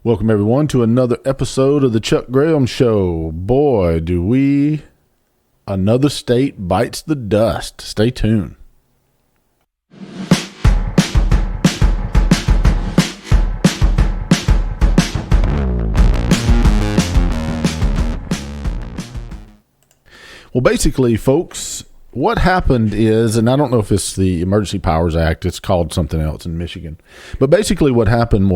Welcome, everyone, to another episode of the Chuck Graham Show. Boy, do we... Another state bites the dust. Stay tuned. Well, basically, folks, what happened is, and I don't know if it's the Emergency Powers Act, it's called something else in Michigan, but basically what happened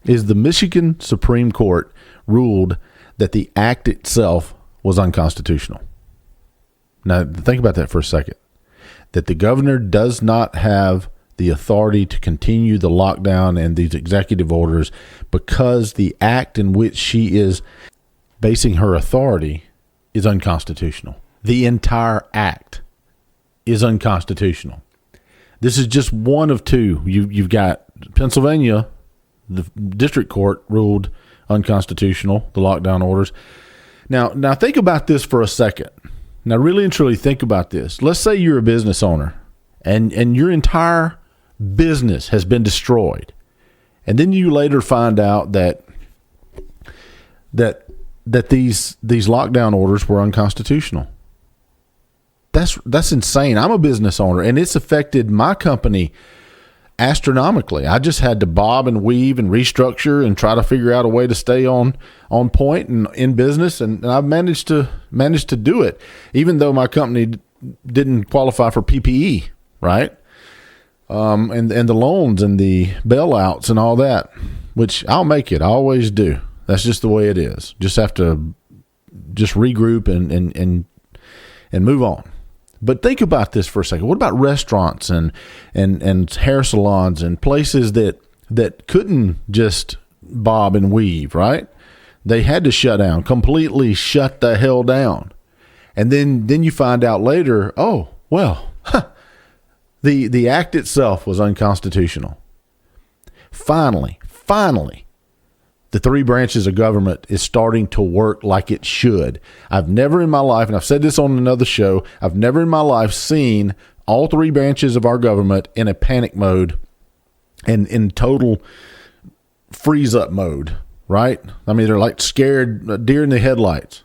is the Michigan Supreme Court ruled that the act itself was unconstitutional. Now, think about that for a second. That the governor does not have the authority to continue the lockdown and these executive orders because the act in which she is basing her authority is unconstitutional. The entire act is unconstitutional. This is just one of two. You've got Pennsylvania, the district court ruled unconstitutional, the lockdown orders. Now think about this for a second. Now, really and truly think about this. Let's say you're a business owner and your entire business has been destroyed. And then you later find out that these lockdown orders were unconstitutional. That's insane. I'm a business owner and it's affected my company astronomically. I just had to bob and weave and restructure and try to figure out a way to stay on point and in business, and I've managed to do it, even though my company didn't qualify for PPE, right? And the loans and the bailouts and all that, which I'll make it. I always do. That's just the way it is. Just have to regroup and move on. But think about this for a second. What about restaurants and hair salons and places that couldn't just bob and weave, right? They had to shut down, completely shut the hell down. And then you find out later, the act itself was unconstitutional. Finally, the three branches of government is starting to work like it should. I've never in my life, and I've said this on another show, I've never in my life seen all three branches of our government in a panic mode and in total freeze up mode, right? I mean, they're like scared deer in the headlights.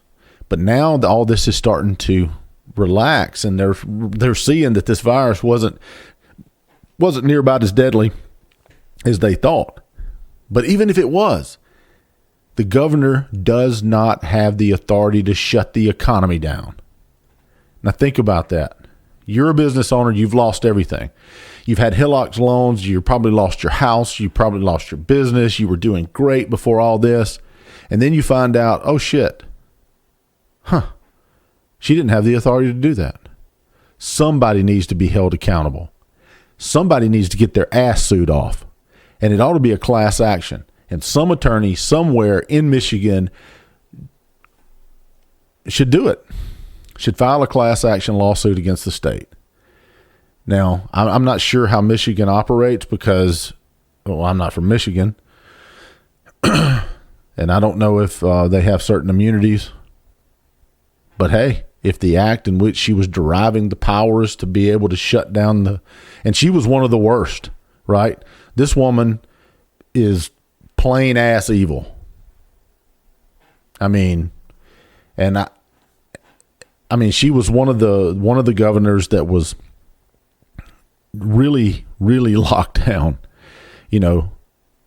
But now all this is starting to relax, and they're seeing that this virus wasn't near about as deadly as they thought. But even if it was, the governor does not have the authority to shut the economy down. Now think about that. You're a business owner. You've lost everything. You've had HELOCs loans. You probably lost your house. You probably lost your business. You were doing great before all this. And then you find out, oh shit. She didn't have the authority to do that. Somebody needs to be held accountable. Somebody needs to get their ass sued off. And it ought to be a class action. And some attorney somewhere in Michigan should do it, should file a class action lawsuit against the state. Now, I'm not sure how Michigan operates because, I'm not from Michigan. And I don't know if they have certain immunities. But hey, if the act in which she was deriving the powers to be able to shut down and she was one of the worst, right? This woman is plain ass evil. I mean, she was one of the governors that was really, really locked down. You know,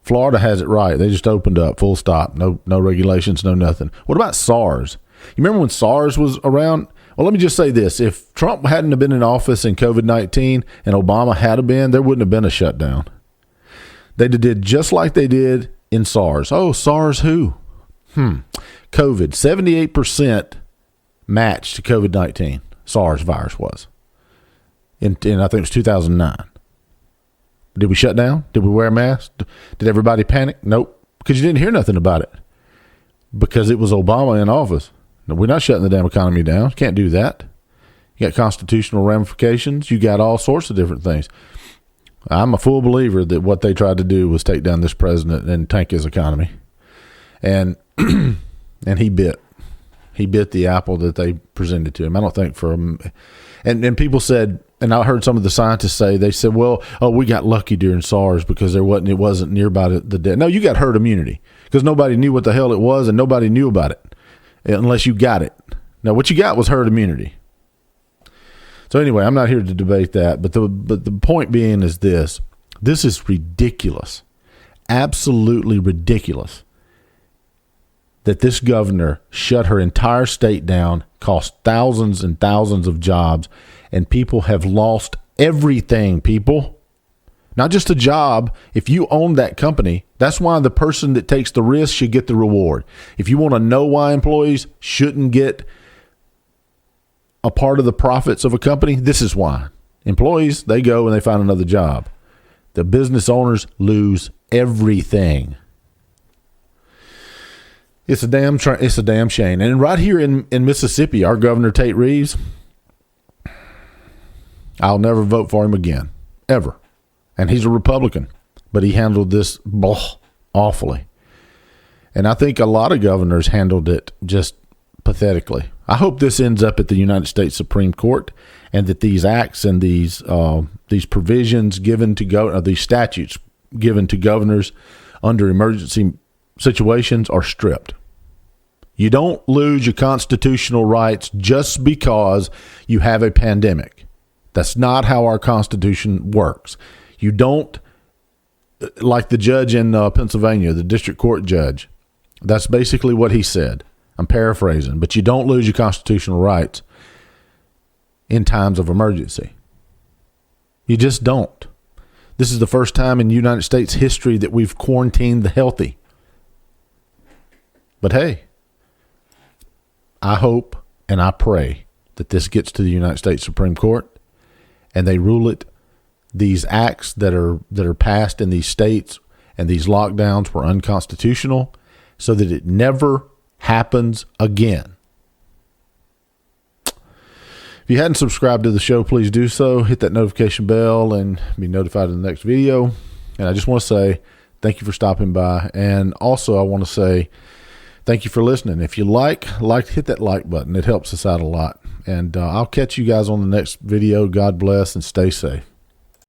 Florida has it right. They just opened up, full stop. No regulations, no nothing. What about SARS? You remember when SARS was around? Well, let me just say this. If Trump hadn't have been in office in COVID-19 and Obama had been, there wouldn't have been a shutdown. They did just like they did in SARS. Oh, SARS who? COVID. 78% matched to COVID-19. SARS virus was. In I think it was 2009. Did we shut down? Did we wear a mask? Did everybody panic? Nope. Because you didn't hear nothing about it. Because it was Obama in office. No, we're not shutting the damn economy down. Can't do that. You got constitutional ramifications. You got all sorts of different things. I'm a full believer that what they tried to do was take down this president and tank his economy. And he bit the apple that they presented to him. I don't think for him. And people said, and I heard some of the scientists say, they said, well, we got lucky during SARS because it wasn't nearby the dead. No, you got herd immunity because nobody knew what the hell it was and nobody knew about it unless you got it. Now, what you got was herd immunity. So anyway, I'm not here to debate that, but the point being is this. This is ridiculous, absolutely ridiculous, that this governor shut her entire state down, cost thousands and thousands of jobs, and people have lost everything, people. Not just a job. If you own that company, that's why the person that takes the risk should get the reward. If you want to know why employees shouldn't get a part of the profits of a company, this is why. Employees, they go and they find another job. The business owners lose everything. It's a damn shame. And right here in Mississippi, our governor, Tate Reeves, I'll never vote for him again, ever. And he's a Republican, but he handled this awfully. And I think a lot of governors handled it just pathetically. I hope this ends up at the United States Supreme Court, and that these acts and these provisions given to these statutes given to governors under emergency situations are stripped. You don't lose your constitutional rights just because you have a pandemic. That's not how our Constitution works. You don't, like the judge in Pennsylvania, the district court judge. That's basically what he said. I'm paraphrasing, but you don't lose your constitutional rights in times of emergency. You just don't. This is the first time in United States history that we've quarantined the healthy. But hey, I hope and I pray that this gets to the United States Supreme Court and they rule it. These acts that are passed in these states and these lockdowns were unconstitutional, so that it never happens again. If you hadn't subscribed to the show, please do so. Hit that notification bell and be notified of the next video. And I just want to say thank you for stopping by. And also I want to say thank you for listening. If you hit that like button. It helps us out a lot. And I'll catch you guys on the next video. God bless and stay safe.